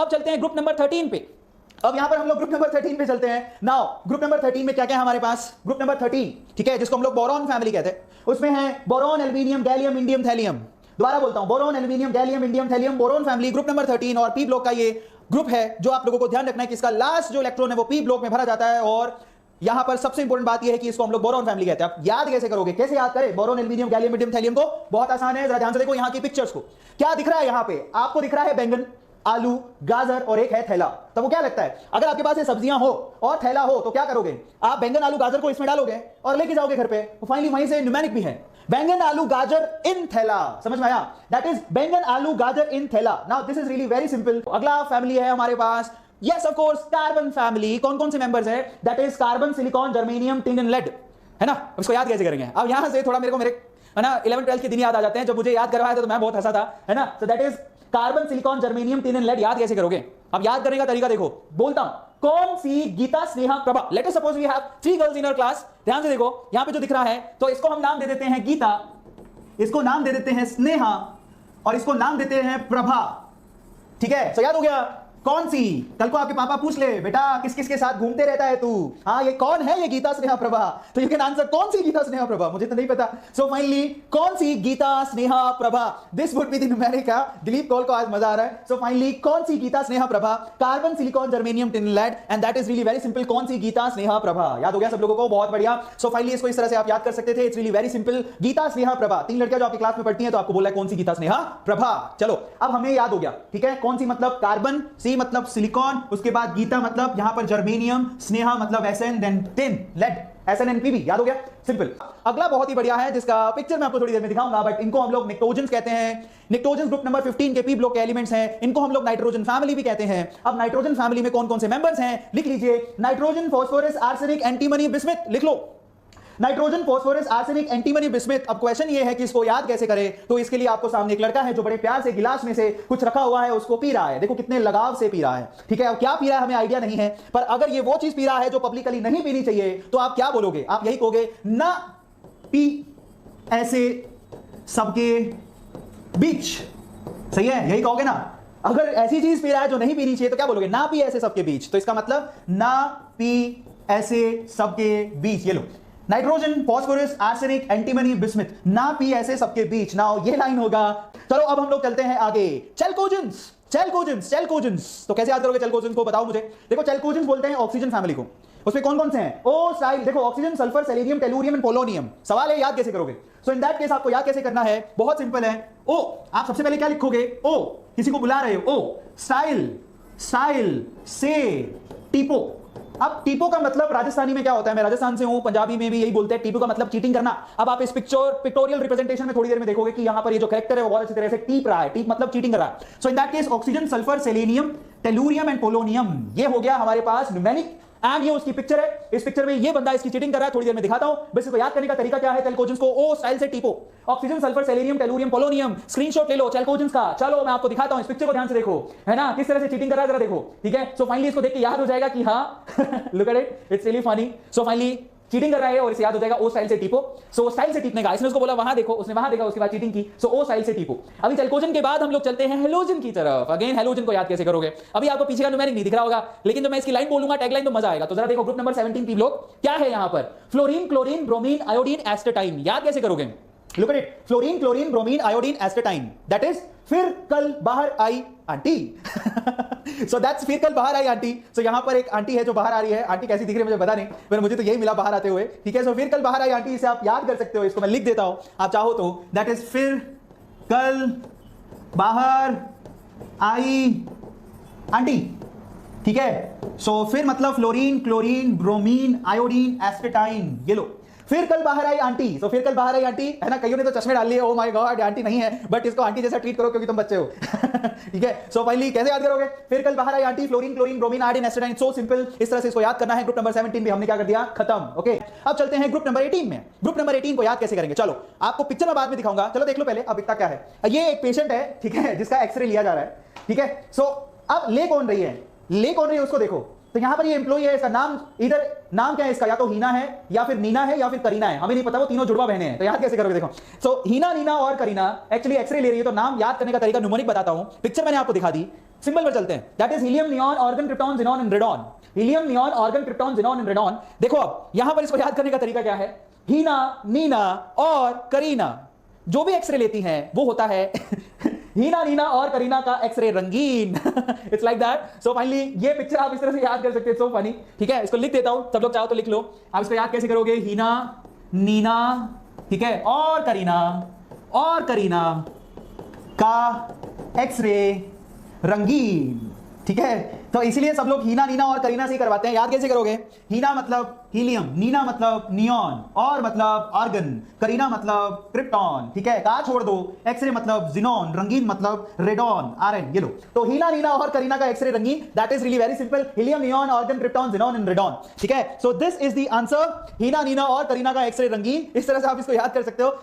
अब चलते हैं ग्रुप नंबर 13 पे। अब यहां पर हम लोग ग्रुप नंबर 13 पे चलते हैं। नाउ ग्रुप नंबर 13 में क्या क्या है हमारे पास? ग्रुप नंबर 13, ठीक है, जिसको हम लोग बोरॉन फैमिली कहते हैं, उसमें है boron, aluminium, gallium, indium, thallium. दोबारा बोलता हूं, boron, aluminium, gallium, indium, thallium, boron family group number 13। और पी ब्लॉक का ये ग्रुप है जो आप लोगों को ध्यान रखना है कि इसका लास्ट जो इलेक्ट्रॉन है वो पी ब्लॉक में भरा जाता है। और यहां पर सबसे इंपॉर्टेंट बात यह है कि इसको हम लोग बोरॉन फैमिली कहते हैं। आप याद कैसे करोगे, कैसे याद करें boron, aluminium, gallium, indium, thallium को? बहुत आसान है, जरा ध्यान से देखो यहां की पिक्चर्स को। क्या दिख रहा है यहां पे? आपको दिख रहा है बैंगन, आलू, गाजर और एक है थैला। तो वो क्या लगता है, अगर आपके पास ये सब्जियां हो और थैला हो तो क्या करोगे? आप बैंगन, आलू, गाजर को इसमें डालोगे और लेके जाओगे घर पे। तो फाइनली वहीं से न्यूमेरिक भी है, बैंगन, आलू, गाजर इन थैला। समझ में आया? दैट इज बैंगन, आलू, गाजर इन थैला। Now this is really very simple. अगला फैमिली है हमारे पास, yes of course, carbon family. कौन कौन से मेंबर्स है? That is carbon, silicon, germanium, tin and lead, है ना? इसको याद कैसे करेंगे? अब यहां से थोड़ा मेरे है ना 11th 12th के दिन याद आ जाते हैं, जब मुझे याद करवाया था तो मैं बहुत हंसा था, है ना? So that is carbon, silicon, germanium, tin and lead. याद कैसे करोगे? अब याद करने का तरीका देखो, बोलता हूं, कौन सी? Geeta, Sneha, Prabha. Let us suppose we have 3 girls in our class. ध्यान से देखो यहां पे जो दिख रहा है, तो इसको हम नाम दे देते हैं गीता, इसको नाम दे देते हैं स्नेहा और इसको नाम देते हैं प्रभा, ठीक है? सो याद हो गया कौन सी? कल को आपके पापा पूछ ले, बेटा किस किस के साथ घूमते रहता है तू? हाँ, ये कौन है? ये गीता, स्नेहा, प्रभा। तो यू कैन आंसर कौन सी गीता, स्नेहा, प्रभा? मुझे तो नहीं पता। सो फाइनली कौन सी? Geeta, Sneha, Prabha. This would be the numeric. Dilip call को आज मजा आ रहा है। सो फाइनली कौन सी? Geeta, Sneha, Prabha, carbon, silicon, germanium, tin, lead, and that is really very simple. कौन सी? गीता, स्नेहा, प्रभा। याद हो गया सब लोगों को? बहुत बढ़िया। सो फाइनली इसको इस तरह से आप याद कर सकते थे। It's really very simple, Geeta, Sneha, Prabha. 3 लड़कियां जो आपकी क्लास में पढ़ती हैं तो आपको बोला है कौन सी? गीता, स्नेहा, प्रभा। चलो अब हमें याद हो गया, ठीक है? कौन सी मतलब कार्बन, सी मतलब सिलिकॉन, उसके बाद गीता मतलब यहां पर जर्मेनियम, स्नेहा मतलब SN, then tin, lead, SNNPB। याद हो गया? सिंपल। अगला बहुत ही बढ़िया है, जिसका पिक्चर मैं आपको थोड़ी देर में दिखाऊंगा, बट इनको हम लोग निक्टोजेंस कहते हैं। निक्टोजेंस ग्रुप नंबर 15 के पी ब्लॉक के एलिमेंट्स हैं। इनको हम लोग नाइट्रोजन फैमिली भी कहते हैं। अब नाइट्रोजन फैमिली में कौन कौन से मेंबर्स हैं लिख लीजिए। Nitrogen, phosphorus, arsenic, antimony, bismuth. लिख लो, nitrogen, phosphorus, arsenic, antimony, bismuth. अब क्वेश्चन ये है कि इसको याद कैसे करें, तो इसके लिए आपको सामने एक लड़का है जो बड़े प्यार से गिलास में से कुछ रखा हुआ है, उसको पी रहा है। देखो कितने लगाव से पी रहा है, ठीक है? अब क्या पी रहा है हमें आइडिया नहीं है, पर अगर ये वो चीज पी रहा है जो पब्लिकली नहीं पीनी चाहिए तो आप क्या बोलोगे? आप यही कहोगे, ना पी ऐसे सबके बीच। सही है? यही कहोगे ना? अगर ऐसी चीज पी रहा है जो नहीं पीनी चाहिए तो क्या बोलोगे? ना पी ऐसे सबके बीच। तो इसका मतलब ना पी ऐसे सबके बीच। ये लो, nitrogen, phosphorus, arsenic, antimony, bismuth, ना पी ऐसे सबके बीच। नाउ ये लाइन होगा। चलो अब हम लोग चलते हैं आगे। चैल्कोजेंस, चैल्कोजेंस, चैल्कोजेंस। तो कैसे याद करोगे चैल्कोजेंस को? बताओ मुझे। देखो चैल्कोजेंस बोलते हैं ऑक्सीजन फैमिली को। उसमें कौन कौन से हैं? ओ साइल। देखो oxygen, sulphur, selenium, tellurium and polonium. सवाल है याद कैसे करोगे? सो इन दैट केस आपको याद कैसे करना है? बहुत सिंपल है। ओ, आप सबसे पहले क्या लिखोगे? ओ, किसी को बुला रहे हो, ओ साइल, साइल से टीपो। अब टीपो का मतलब राजस्थानी में क्या होता है? मैं राजस्थान से हूं, पंजाबी में भी यही बोलते हैं। टीपो का मतलब चीटिंग करना। अब आप इस पिक्टोरियल रिप्रेजेंटेशन में थोड़ी देर में देखोगे कि यहां पर ये जो कैरेक्टर है वो बहुत अच्छी तरह से टीप रहा है। टीप मतलब चीटिंग कर रहा है। So in that case oxygen, sulphur, selenium, tellurium and polonium, ये हो गया हमारे पास न्यूमेरिक। एंड ये उसकी पिक्चर है। इस पिक्चर में ये बंदा इसकी चीटिंग कर रहा है। थोड़ी देर में दिखाता हूं। बस इसको याद करने का तरीका क्या है? चैल्कोजेंस को ओ स्टाइल से टीपो। Oxygen, sulphur, selenium, tellurium, polonium. Screenshot ले लो चैल्कोजेंस का। चलो मैं आपको दिखाता हूं। इस पिक्चर को ध्यान से देखो, है ना, किस तरह से चीटिंग कर रहा है, जरा देखो, ठीक है? सो फाइनली इसको देख के याद हो जाएगा कि हाँ look at it, it's really funny. So finally cheating कर रहा है और इसे याद हो जाएगा ओ स्टाइल से टीपो। सो ओ स्टाइल से टीपने का, इसने उसको बोला वहां देखो, उसने वहां देखा, उसके बाद चीटिंग की। सो ओ स्टाइल से टीपो। अभी चैल्कोजेन के बाद हम लोग चलते हैं हेलोजन की तरफ। अगेन हेलोजन को याद कैसे करोगे? अभी आपको पीछे का न्यूमेरिक नहीं दिख रहा होगा, लेकिन जब मैं इसकी लाइन बोलूंगा, टैगलाइन, तो मजा आएगा। तो जरा देखो ग्रुप नंबर 17 पी ब्लॉक क्या है यहां पर? Fluorine, chlorine, bromine, iodine, astatine. याद कैसे करोगे? Look at it, fluorine, chlorine, bromine, iodine, astatine. That is फिर कल बाहर आई आंटी। सो दैट्स फिर कल बाहर आई आंटी। सो यहां पर एक आंटी है जो बाहर आ रही है। आंटी कैसी दिख रही है मुझे पता नहीं, पर मुझे तो यही मिला बाहर आते हुए, ठीक है? सो फिर कल बाहर आई आंटी, इसे आप याद कर सकते हो। इसको मैं लिख देता हूं आप चाहो तो। दैट इज फिर कल बाहर आई आंटी, ठीक है? सो फिर मतलब fluorine, chlorine, bromine, iodine, astatine. ये लो, फिर कल बाहर आई आंटी। सो फिर कल बाहर आई आंटी, है ना? कईयों ने तो चश्मे डाल लिए, ओ माय गॉड आंटी नहीं है, बट इसको आंटी जैसा ट्रीट करो क्योंकि तुम बच्चे हो। ठीक है? सो फाइनली कैसे याद करोगे? फिर कल बाहर आई aunty, fluorine, chlorine, bromine, iodine, astatine. So simple, इस तरह से इसको याद करना है। ग्रुप नंबर 17 में हमने क्या कर दिया? खत्म। ओके, अब चलते हैं ग्रुप नंबर 18 में। ग्रुप नंबर 18 को याद कैसे करेंगे? चलो आपको पिक्चर में बाद में दिखाऊंगा। चलो देख लो पहले अब इतना क्या है। ये एक पेशेंट है, ठीक है, जिसका एक्सरे लिया जा रहा है, ठीक है? सो अब ले कौन रही है? ले कौन रही है उसको देखो। तो यहां पर ये एम्प्लॉई है, इसका नाम, इधर नाम क्या है इसका? या तो हीना है, या फिर नीना है, या फिर करीना है, हमें नहीं पता। वो तीनों जुड़वा बहनें हैं। तो याद कैसे करोगे? देखो, सो हीना, नीना और करीना एक्चुअली एक्सरे ले रही है। तो नाम याद करने का तरीका न्यूमेरिक बताता हूं। पिक्चर मैंने आपको दिखा दी। सिंबल पर चलते हैं, that is helium, neon, argon, krypton, xenon and radon. Helium, neon, argon, krypton, xenon and radon. देखो अब यहां पर इसको याद करने का तरीका क्या है, हीना, नीना और करीना जो भी एक्सरे लेती हैं वो होता है हीना, नीना और करीना का एक्सरे रंगीन। It's like that. So finally ये पिक्चर आप इस तरह से याद कर सकते हैं, सो फनी। ठीक है, इसको लिख देता हूं, सब लोग चाहो तो लिख लो। आप इसको याद कैसे करोगे, हीना, नीना, ठीक है, और करीना का एक्सरे रंगीन। ठीक है, तो इसीलिए सब लोग हीना, नीना और करीना से ही करवाते हैं। याद कैसे करोगे, हीना मतलब हीलियम, नीना मतलब नियॉन, और मतलब आर्गन, करीना मतलब क्रिप्टॉन। ठीक है, कहा छोड़ दो, एक्सरे मतलब ज़ीनॉन, रंगीन मतलब रेडॉन, आरएन। ये लो, तो हीना, नीना और करीना का एक्सरे रंगीन, that is really very simple, helium, neon, argon, krypton, xenon and radon. ठीक है, so this is the answer, Heena, Neena और करीना का एक्सरे रंगीन। इस तरह से आप इसको याद कर सकते हो।